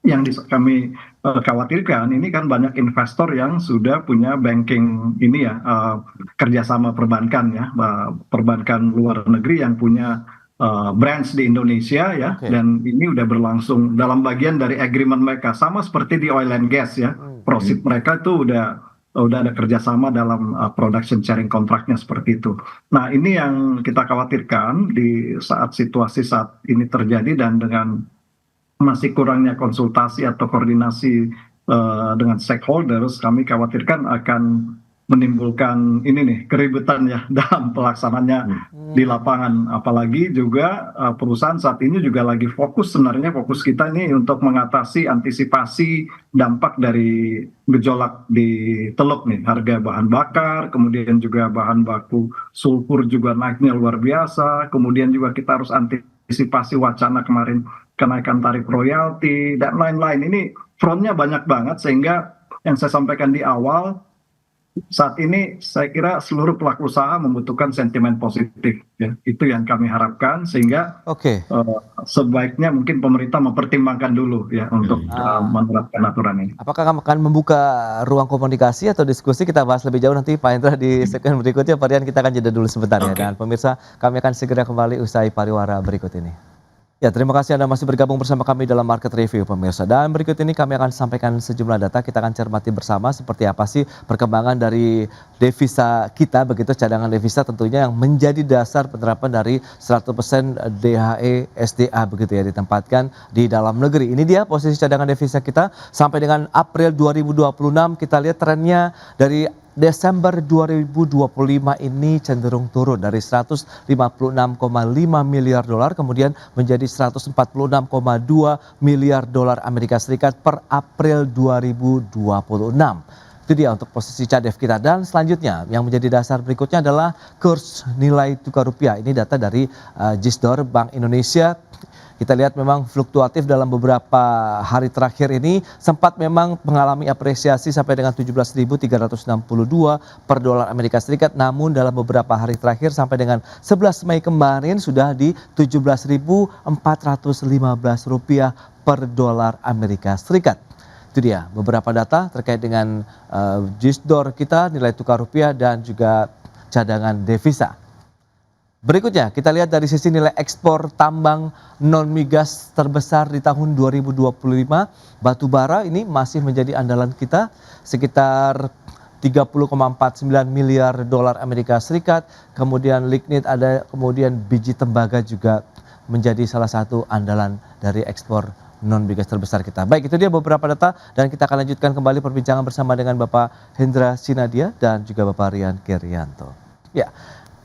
yang kami khawatirkan ini kan banyak investor yang sudah punya banking ini ya, kerjasama perbankan ya, perbankan luar negeri yang punya branch di Indonesia ya, dan ini udah berlangsung dalam bagian dari agreement mereka, sama seperti di oil and gas ya, proceed mereka itu udah ada kerjasama dalam production sharing kontraknya seperti itu. Nah, ini yang kita khawatirkan di saat situasi saat ini terjadi dan dengan masih kurangnya konsultasi atau koordinasi dengan stakeholders, kami khawatirkan akan menimbulkan keributan ya dalam pelaksanaannya di lapangan. Apalagi juga perusahaan saat ini juga lagi fokus kita ini untuk mengatasi antisipasi dampak dari gejolak di Teluk nih, harga bahan bakar, kemudian juga bahan baku sulfur juga naiknya luar biasa, kemudian juga kita harus antisipasi wacana kemarin kenaikan tarif royalti dan lain-lain. Ini frontnya banyak banget, sehingga yang saya sampaikan di awal, saat ini saya kira seluruh pelaku usaha membutuhkan sentimen positif ya. Itu yang kami harapkan, sehingga sebaiknya mungkin pemerintah mempertimbangkan dulu ya untuk menerapkan aturan ini. Apakah kamu akan membuka ruang komunikasi atau diskusi? Kita bahas lebih jauh nanti Pak Hendra di segmen berikutnya. Pak Rian, kita akan jeda dulu sebentar ya, dan pemirsa kami akan segera kembali usai pariwara berikut ini. Ya, terima kasih Anda masih bergabung bersama kami dalam Market Review, pemirsa. Dan berikut ini kami akan sampaikan sejumlah data, kita akan cermati bersama seperti apa sih perkembangan dari devisa kita, begitu cadangan devisa tentunya yang menjadi dasar penerapan dari 100% DHE SDA begitu ya, ditempatkan di dalam negeri. Ini dia posisi cadangan devisa kita sampai dengan April 2026, kita lihat trennya dari Desember 2025 ini cenderung turun dari 156,5 miliar dolar kemudian menjadi 146,2 miliar dolar Amerika Serikat per April 2026. Itu dia untuk posisi CADEV kita. Dan selanjutnya yang menjadi dasar berikutnya adalah kurs nilai tukar rupiah. Ini data dari Gisdor Bank Indonesia. Kita lihat memang fluktuatif dalam beberapa hari terakhir ini, sempat memang mengalami apresiasi sampai dengan 17.362 per dolar Amerika Serikat, namun dalam beberapa hari terakhir sampai dengan 11 Mei kemarin sudah di 17.415 rupiah per dolar Amerika Serikat. Itu dia beberapa data terkait dengan Gisdor kita, nilai tukar rupiah dan juga cadangan devisa. Berikutnya kita lihat dari sisi nilai ekspor tambang non migas terbesar di tahun 2025, batu bara ini masih menjadi andalan kita, sekitar 30,49 miliar dolar Amerika Serikat. Kemudian lignit ada, kemudian biji tembaga juga menjadi salah satu andalan dari ekspor non migas terbesar kita. Baik, itu dia beberapa data dan kita akan lanjutkan kembali perbincangan bersama dengan Bapak Hendra Sinadia dan juga Bapak Rian Kerianto. Ya,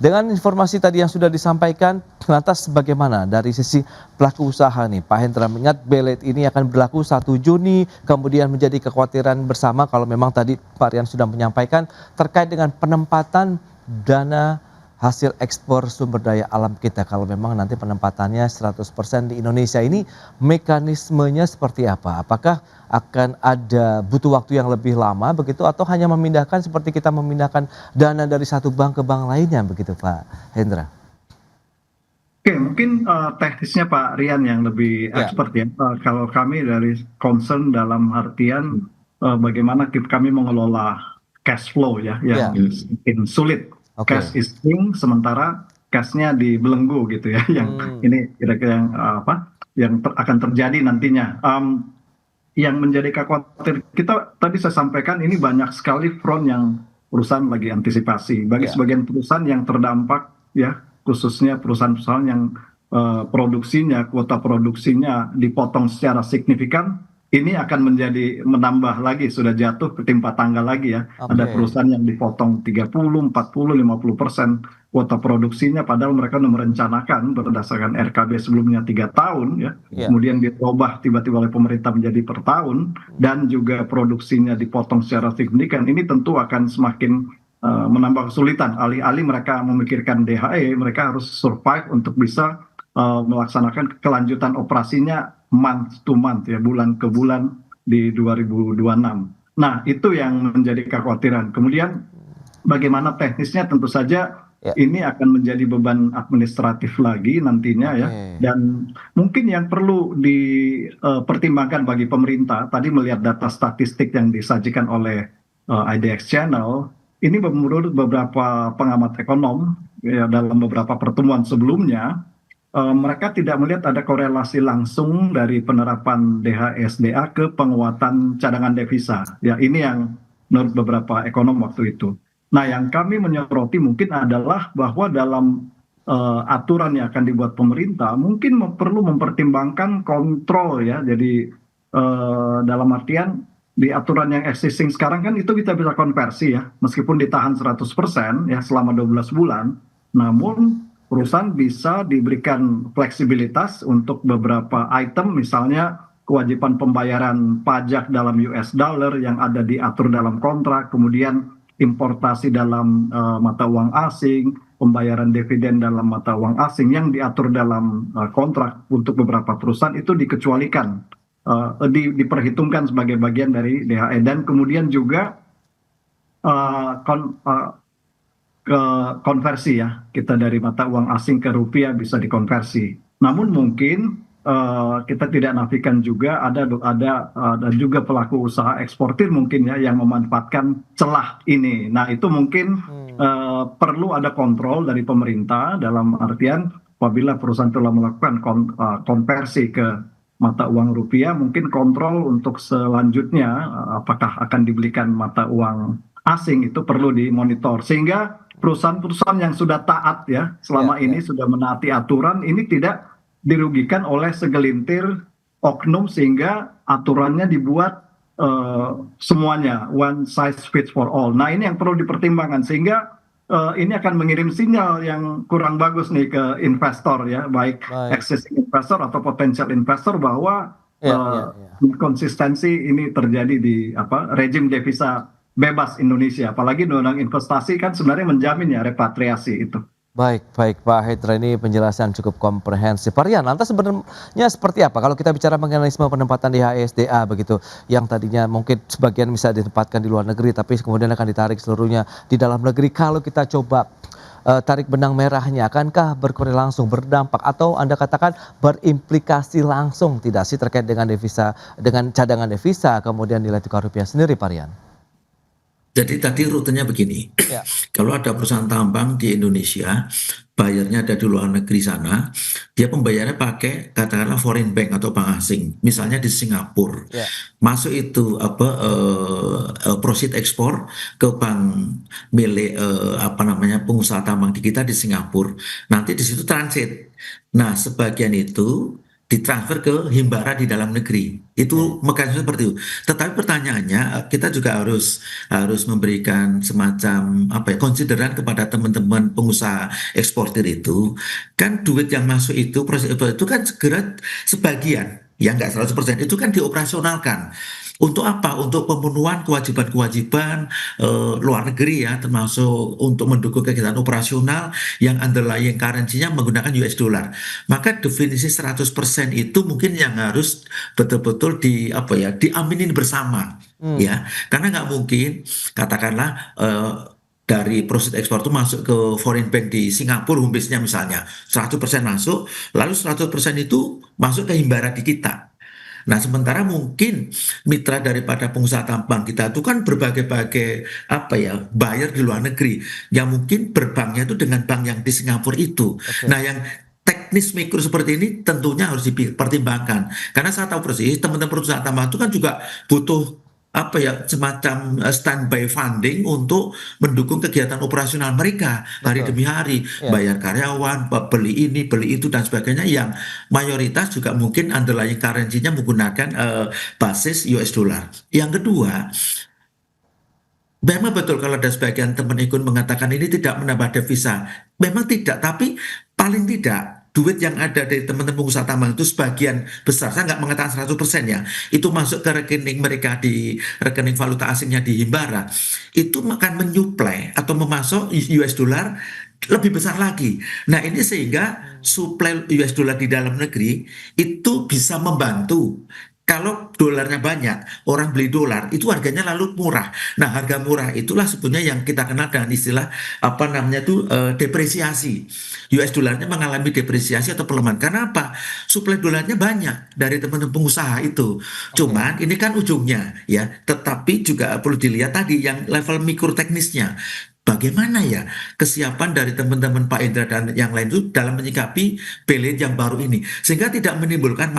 dengan informasi tadi yang sudah disampaikan, lantas bagaimana dari sisi pelaku usaha nih Pak Hendra, mengingat belet ini akan berlaku 1 Juni, kemudian menjadi kekhawatiran bersama kalau memang tadi Pak Rian sudah menyampaikan terkait dengan penempatan dana hasil ekspor sumber daya alam kita. Kalau memang nanti penempatannya 100% di Indonesia ini, mekanismenya seperti apa? Apakah akan ada butuh waktu yang lebih lama begitu, atau hanya memindahkan seperti kita memindahkan dana dari satu bank ke bank lainnya begitu Pak Hendra? Oke, mungkin teknisnya Pak Rian yang lebih expert ya. Kalau kami dari concern dalam artian bagaimana kami mengelola cash flow ya, yang semakin sulit. Cash is king, sementara cashnya dibelenggu gitu ya. Yang ini kira-kira yang yang akan terjadi nantinya. Yang menjadi kekhawatiran kita tadi saya sampaikan, ini banyak sekali front yang perusahaan lagi antisipasi. Bagi sebagian perusahaan yang terdampak ya, khususnya perusahaan-perusahaan yang produksinya, kuota produksinya dipotong secara signifikan, ini akan menjadi menambah lagi, sudah jatuh ketimpa tangga lagi ya. Ada perusahaan yang dipotong 30, 40, 50% kuota produksinya, padahal mereka merencanakan berdasarkan RKB sebelumnya 3 tahun ya. Kemudian dirubah tiba-tiba oleh pemerintah menjadi per tahun, dan juga produksinya dipotong secara signifikan. Ini tentu akan semakin menambah kesulitan. Alih-alih mereka memikirkan DHE, mereka harus survive untuk bisa melaksanakan kelanjutan operasinya month to month ya, bulan ke bulan di 2026. Nah, itu yang menjadi kekhawatiran. Kemudian bagaimana teknisnya, tentu saja ini akan menjadi beban administratif lagi nantinya ya. Dan mungkin yang perlu dipertimbangkan bagi pemerintah, tadi melihat data statistik yang disajikan oleh IDX Channel, ini menurut beberapa pengamat ekonom ya, dalam beberapa pertemuan sebelumnya, mereka tidak melihat ada korelasi langsung dari penerapan DHSDA ke penguatan cadangan devisa. Ya, ini yang menurut beberapa ekonom waktu itu. Nah, yang kami menyoroti mungkin adalah bahwa dalam aturan yang akan dibuat pemerintah mungkin perlu mempertimbangkan kontrol ya. Jadi dalam artian di aturan yang existing sekarang kan itu kita bisa konversi ya, meskipun ditahan 100% ya selama 12 bulan, namun perusahaan bisa diberikan fleksibilitas untuk beberapa item, misalnya kewajiban pembayaran pajak dalam US dollar yang ada diatur dalam kontrak, kemudian importasi dalam mata uang asing, pembayaran dividen dalam mata uang asing yang diatur dalam kontrak untuk beberapa perusahaan itu dikecualikan, diperhitungkan sebagai bagian dari DHE, dan kemudian juga konversi ya, kita dari mata uang asing ke rupiah bisa dikonversi. Namun mungkin kita tidak nafikan juga ada dan juga pelaku usaha eksportir mungkin ya yang memanfaatkan celah ini. Nah, itu mungkin perlu ada kontrol dari pemerintah dalam artian apabila perusahaan telah melakukan konversi ke mata uang rupiah, mungkin kontrol untuk selanjutnya apakah akan dibelikan mata uang asing itu perlu dimonitor, sehingga perusahaan-perusahaan yang sudah taat ya selama ini sudah menaati aturan ini tidak dirugikan oleh segelintir oknum, sehingga aturannya dibuat semuanya one size fits for all. Nah, ini yang perlu dipertimbangkan, sehingga ini akan mengirim sinyal yang kurang bagus nih ke investor ya, baik existing investor atau potential investor, bahwa konsistensi ini terjadi di rejim devisa bebas Indonesia, apalagi undang investasi kan sebenarnya menjamin ya repatriasi itu. Baik Pak Hendra, ini penjelasan cukup komprehensif. Pak Rian, lantas sebenarnya seperti apa kalau kita bicara mengenai penempatan DHSDA begitu, yang tadinya mungkin sebagian bisa ditempatkan di luar negeri tapi kemudian akan ditarik seluruhnya di dalam negeri. Kalau kita coba tarik benang merahnya, akankah berkorelasi langsung, berdampak, atau Anda katakan berimplikasi langsung tidak sih terkait dengan devisa, dengan cadangan devisa kemudian nilai tukar rupiah sendiri, Pak Rian? Jadi tadi rutenya begini, Ya. kalau ada perusahaan tambang di Indonesia, bayarnya ada di luar negeri sana, dia pembayarnya pakai katakanlah foreign bank atau bank asing, misalnya di Singapura. Ya. Masuk itu proceed ekspor ke bank milik apa namanya pengusaha tambang di kita di Singapura. Nanti di situ transit. Nah, sebagian itu ditransfer ke Himbara di dalam negeri. Itu mekanisme seperti itu. Tetapi pertanyaannya kita juga harus memberikan semacam apa ya konsideran kepada teman-teman pengusaha eksportir itu. Kan duit yang masuk itu proses itu kan segera sebagian ya nggak 100% itu kan dioperasionalkan. Untuk apa? Untuk pemenuhan kewajiban-kewajiban luar negeri ya, termasuk untuk mendukung kegiatan operasional yang underlying currency-nya menggunakan US dollar. Maka definisi 100% itu mungkin yang harus betul-betul diaminin bersama ya. Karena nggak mungkin katakanlah dari proses ekspor itu masuk ke foreign bank di Singapura home base-nya misalnya 100% masuk, lalu 100% itu masuk ke Himbara di kita. Nah, sementara mungkin mitra daripada pengusaha tambang kita itu kan berbagai-bagai buyer di luar negeri yang mungkin berbanknya itu dengan bank yang di Singapura itu. Nah, yang teknis mikro seperti ini tentunya harus dipertimbangkan karena saya tahu persis teman-teman perusahaan tambang itu kan juga butuh semacam standby funding untuk mendukung kegiatan operasional mereka hari demi hari, bayar karyawan, beli ini, beli itu dan sebagainya yang mayoritas juga mungkin underlying currency-nya menggunakan basis US dollar. Yang kedua, memang betul kalau ada sebagian teman ikut mengatakan ini tidak menambah devisa. Memang tidak, tapi paling tidak duit yang ada dari teman-teman pengusaha tambang itu sebagian besar, saya nggak mengatakan 100% ya, itu masuk ke rekening mereka di rekening valuta asingnya di Himbara, itu akan menyuplai atau memasuk US dollar lebih besar lagi. Nah ini sehingga suplai US dollar di dalam negeri itu bisa membantu. Kalau dolarnya banyak, orang beli dolar, itu harganya lalu murah. Nah, harga murah itulah sebetulnya yang kita kenal dengan istilah depresiasi. US dolarnya mengalami depresiasi atau pelemahan. Karena apa? Suplai dolarnya banyak dari teman-teman pengusaha itu. Cuman ini kan ujungnya ya, tetapi juga perlu dilihat tadi yang level mikro teknisnya. Bagaimana ya kesiapan dari teman-teman Pak Indra dan yang lain itu dalam menyikapi pelet yang baru ini sehingga tidak menimbulkan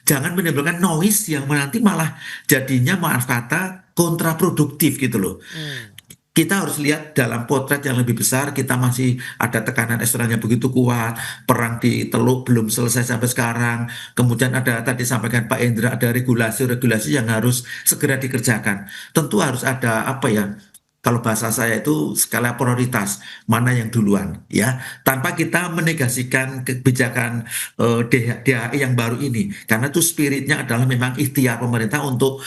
jangan menimbulkan noise yang nanti malah jadinya maaf kata kontraproduktif gitu loh. Kita harus lihat dalam potret yang lebih besar, kita masih ada tekanan eksternalnya begitu kuat, perang di Teluk belum selesai sampai sekarang, kemudian ada tadi sampaikan Pak Indra, ada regulasi-regulasi yang harus segera dikerjakan. Tentu harus ada kalau bahasa saya itu skala prioritas mana yang duluan ya tanpa kita menegasikan kebijakan DHI yang baru ini karena itu spiritnya adalah memang ikhtiar pemerintah untuk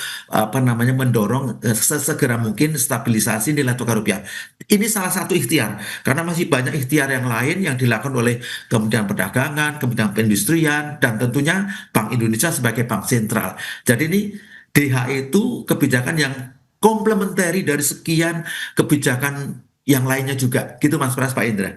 mendorong sesegera mungkin stabilisasi nilai tukar rupiah. Ini salah satu ikhtiar karena masih banyak ikhtiar yang lain yang dilakukan oleh Kementerian Perdagangan, Kementerian Perindustrian dan tentunya Bank Indonesia sebagai bank sentral. Jadi ini DHI itu kebijakan yang komplementari dari sekian kebijakan yang lainnya juga. Gitu Mas Pras, Pak Indra.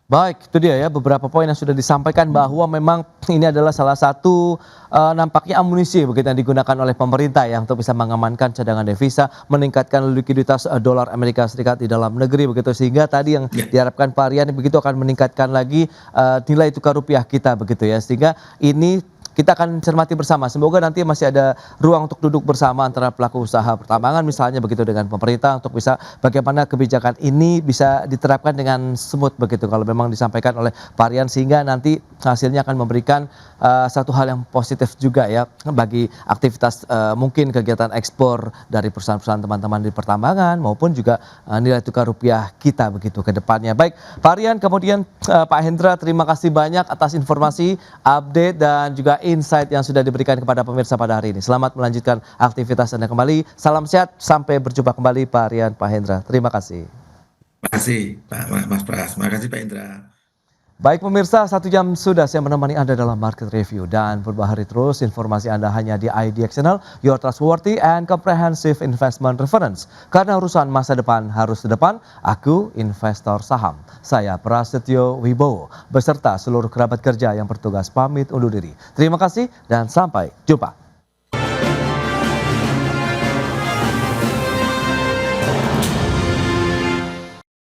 Baik, itu dia ya beberapa poin yang sudah disampaikan bahwa memang ini adalah salah satu nampaknya amunisi begitu yang digunakan oleh pemerintah ya untuk bisa mengamankan cadangan devisa, meningkatkan likuiditas dolar Amerika Serikat di dalam negeri begitu sehingga tadi yang diharapkan Pak Rian begitu akan meningkatkan lagi nilai tukar rupiah kita begitu ya sehingga ini kita akan cermati bersama. Semoga nanti masih ada ruang untuk duduk bersama antara pelaku usaha pertambangan misalnya begitu dengan pemerintah untuk bisa bagaimana kebijakan ini bisa diterapkan dengan smooth begitu kalau memang disampaikan oleh Pak Rian sehingga nanti hasilnya akan memberikan satu hal yang positif juga ya bagi aktivitas mungkin kegiatan ekspor dari perusahaan-perusahaan teman-teman di pertambangan maupun juga nilai tukar rupiah kita begitu ke depannya. Baik, Pak Rian kemudian Pak Hendra terima kasih banyak atas informasi, update dan juga insight yang sudah diberikan kepada pemirsa pada hari ini. Selamat melanjutkan aktivitas Anda kembali. Salam sehat, sampai berjumpa kembali Pak Rian, Pak Hendra. Terima kasih. Terima kasih Pak Mas Pras, terima kasih Pak Indra. Baik pemirsa, 1 jam sudah saya menemani Anda dalam Market Review dan berbahari terus informasi Anda hanya di IDX Channel, your trustworthy and comprehensive investment reference. Karena urusan masa depan harus di depan, aku investor saham. Saya Prasetyo Wibowo beserta seluruh kerabat kerja yang bertugas pamit undur diri. Terima kasih dan sampai jumpa.